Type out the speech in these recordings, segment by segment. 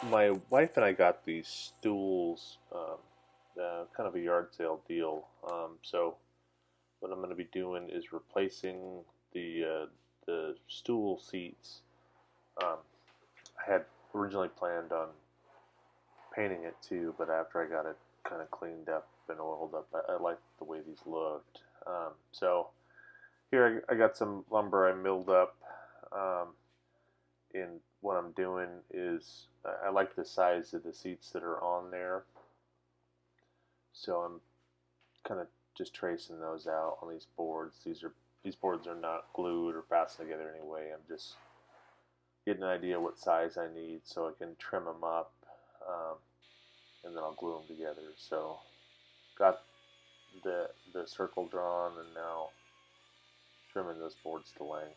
My wife and I got these stools, kind of a yard sale deal. So what I'm going to be doing is replacing the stool seats. Um, I had originally planned on painting it too, but after I got it kind of cleaned up and oiled up, I liked the way these looked. So here I got some lumber I milled up. Um, and what I'm doing is I like the size of the seats that are on there. So I'm kind of just tracing those out on these boards. These boards are not glued or fastened together anyway. I'm just getting an idea what size I need so I can trim them up, um, and then I'll glue them together. So got the circle drawn and now trimming those boards to length.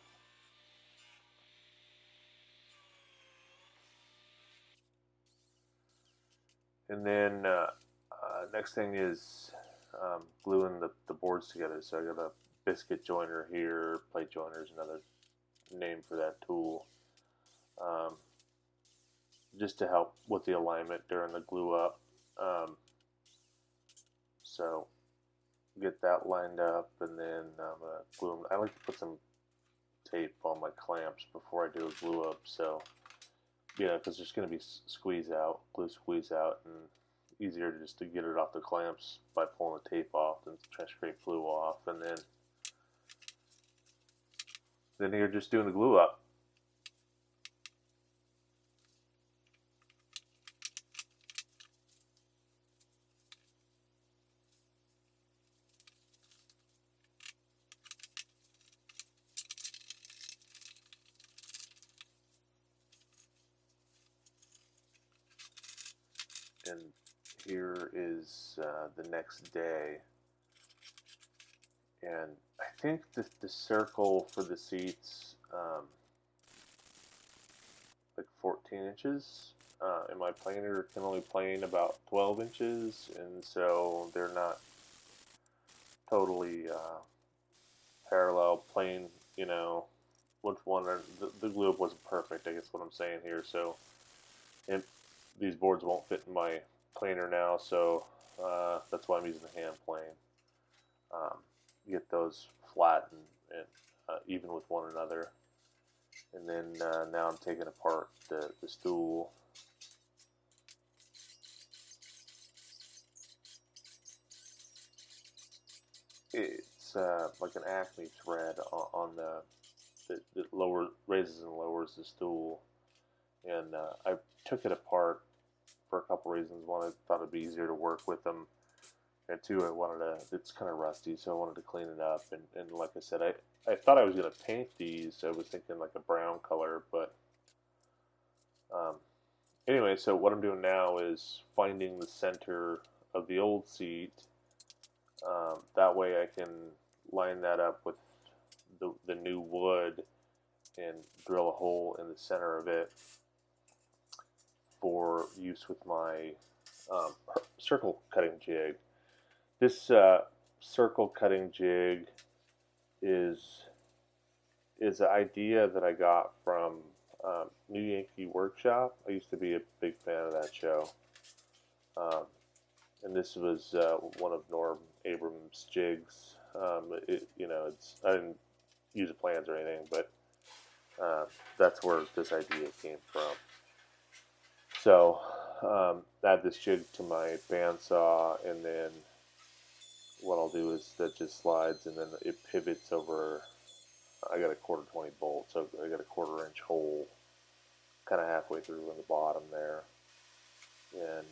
And then next thing is gluing the boards together. So I got a biscuit joiner here. Plate joiner is another name for that tool. Um, just to help with the alignment during the glue up. Um, so get that lined up, and then I'm gonna glue them. I like to put some tape on my clamps before I do a glue up. So yeah, because there's gonna be squeeze out, glue squeeze out, and easier just to get it off the clamps by pulling the tape off and try to scrape glue off, and then you're just doing the glue up. And here is the next day, and I think the circle for the seats, like 14 inches. And my planer can only plane about 12 inches, and so they're not totally parallel plane. You know, which one? The glue up wasn't perfect. I guess what I'm saying here. So, and these boards won't fit in my planer now, so that's why I'm using the hand plane. Um, get those flat and even with one another. And then now I'm taking apart the stool. It's like an Acme thread on the lower raises and lowers the stool, and I took it apart for a couple reasons. One, I thought it'd be easier to work with them, and two, I wanted to. It's kind of rusty, so I wanted to clean it up. And like I said, I thought I was gonna paint these. I was thinking like a brown color, but um, anyway. So what I'm doing now is finding the center of the old seat. That way, I can line that up with the new wood and drill a hole in the center of it for use with my um, circle cutting jig. This circle cutting jig is is an idea that I got from New Yankee Workshop. I used to be a big fan of that show, um, and this was one of Norm Abrams' jigs. I didn't use the plans or anything, but uh, that's where this idea came from. So add this jig to my bandsaw, and then what I'll do is that just slides, and then it pivots over. I got a quarter 20 bolt, so I got a quarter-inch hole, kind of halfway through in the bottom there, and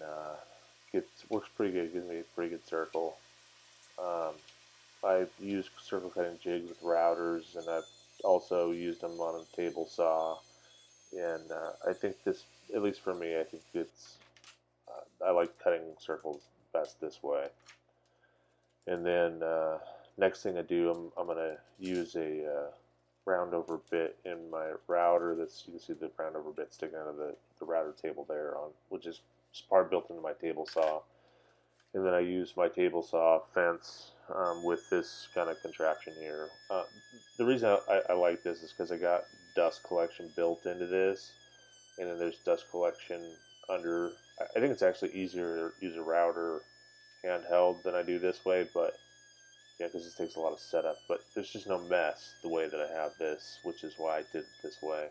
works pretty good. Gives me a pretty good circle. Um, I've used circle cutting jigs with routers, and I've also used them on a table saw. And I think this, at least for me, I think I like cutting circles best this way. And then next thing I do, I'm gonna use a round over bit in my router. That's, you can see the round over bit sticking out of the router table there, on which is part built into my table saw. And then I use my table saw fence with this kind of contraption here. The reason I like this is because I got dust collection built into this, and then there's dust collection under. I think it's actually easier to use a router handheld than I do this way, but yeah, because this takes a lot of setup. But there's just no mess the way that I have this, which is why I did it this way.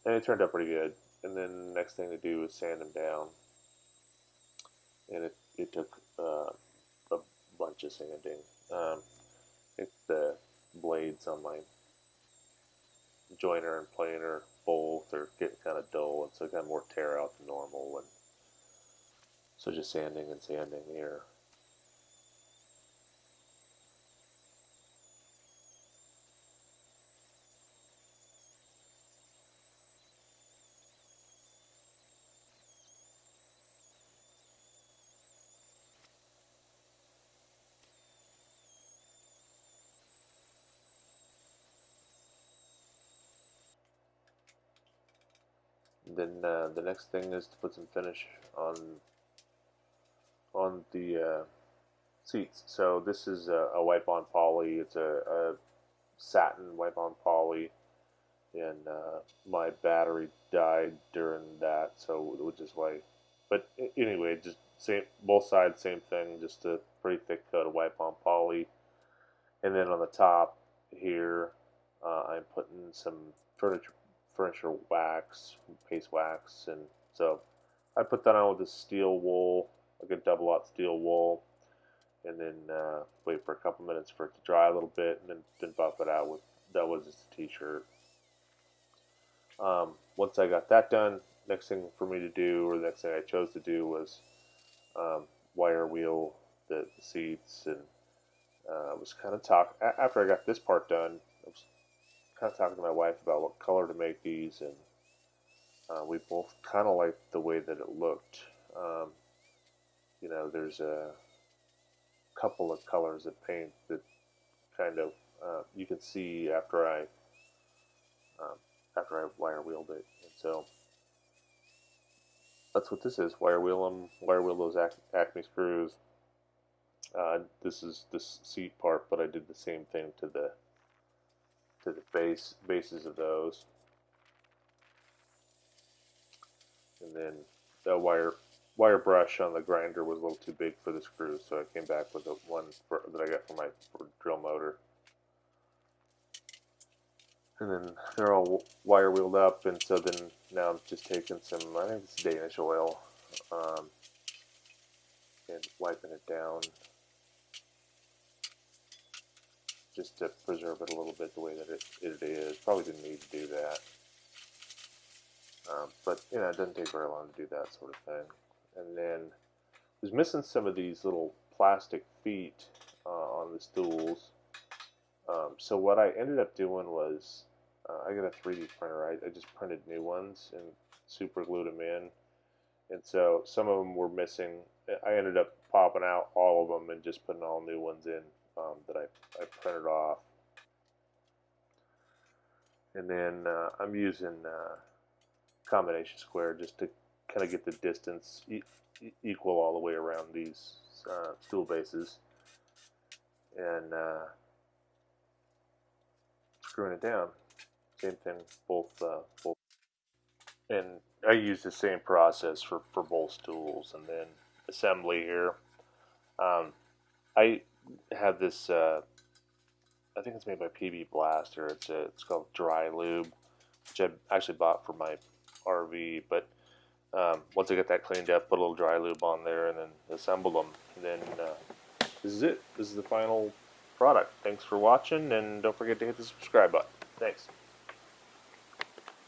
And it turned out pretty good. And then the next thing to do is sand them down, and it took a bunch of sanding. I think the blades on my joiner and planer both are getting kind of dull, and so I got more tear out than normal, and so just sanding and sanding here. Then the next thing is to put some finish on the seats. So this is a wipe-on poly. It's a satin wipe-on poly, and my battery died during that, so which is why. But anyway, just same both sides, same thing. Just a pretty thick coat of wipe-on poly, and then on the top here, I'm putting some furniture wax, paste wax, and so I put that on with this steel wool, like a double aught steel wool, and then wait for a couple minutes for it to dry a little bit, and then buff it out with that was just a t-shirt. Once I got that done, next thing for me to do, or the next thing I chose to do, was wire wheel the seats, and I was kind of after I got this part done. I was kind of talking to my wife about what color to make these, and we both kind of liked the way that it looked. There's a couple of colors of paint that kind of you can see after I wire wheeled it, and so that's what this is. Wire wheel those Acme screws. This is this seat part, but I did the same thing to the bases of those, and then the wire brush on the grinder was a little too big for the screws, so I came back with the one that I got for my drill motor. And then they're all wire wheeled up, and so then now I'm just taking some, I think it's Danish oil, and wiping it down just to preserve it a little bit the way that it is. Probably didn't need to do that. But it doesn't take very long to do that sort of thing. And then I was missing some of these little plastic feet on the stools. So what I ended up doing was I got a 3D printer. I just printed new ones and super glued them in. And so some of them were missing. I ended up popping out all of them and just putting all new ones in that I printed off. And then I'm using combination square just to kind of get the distance equal all the way around these stool bases, and screwing it down. Same thing, both. And I use the same process for both stools, and then assembly here. I have this. I think it's made by PB Blaster. It's called Dry Lube, which I actually bought for my RV. But once I get that cleaned up, put a little dry lube on there, and then assemble them. And then this is it. This is the final product. Thanks for watching, and don't forget to hit the subscribe button. Thanks.